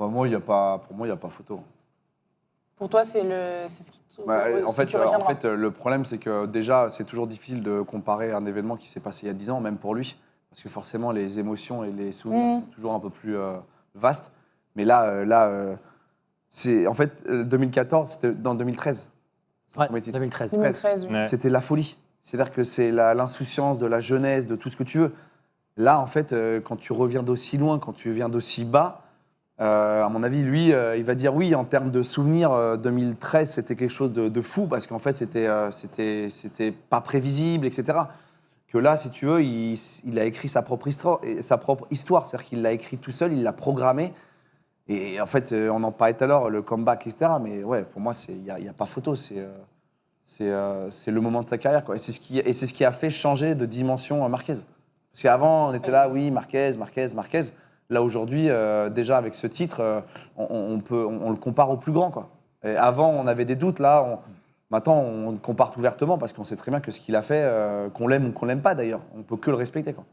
Pour moi, il n'y a pas photo. Pour toi, c'est ce qui te. En fait, tu retiendras. le problème, c'est que déjà, c'est toujours difficile de comparer un événement qui s'est passé il y a 10 ans, même pour lui. Parce que forcément, les émotions et les souvenirs sont toujours un peu plus vastes. Mais c'est en fait 2014, c'était dans 2013. Ouais, Premier titre. 2013. 2013, oui. Ouais. C'était la folie. C'est-à-dire que c'est l'insouciance de la jeunesse, de tout ce que tu veux. Là, en fait, quand tu reviens d'aussi loin, quand tu viens d'aussi bas, à mon avis, lui, il va dire oui, en termes de souvenirs, 2013, c'était quelque chose de fou, parce qu'en fait, c'était pas prévisible, etc. Que là, si tu veux, il a écrit sa propre histoire, c'est-à-dire qu'il l'a écrit tout seul, il l'a programmé. Et en fait, on en parlait tout à l'heure, le comeback, etc. Mais ouais, pour moi, il n'y a pas photo. C'est le moment de sa carrière, quoi. Et c'est ce qui a fait changer de dimension Marquez. Parce qu'avant, on était là, oui, Marquez. Là, aujourd'hui, déjà, avec ce titre, on le compare au plus grand, quoi. Et avant, on avait des doutes. Là, maintenant, on le compare ouvertement parce qu'on sait très bien que ce qu'il a fait, qu'on l'aime ou qu'on l'aime pas, d'ailleurs, on peut que le respecter, quoi.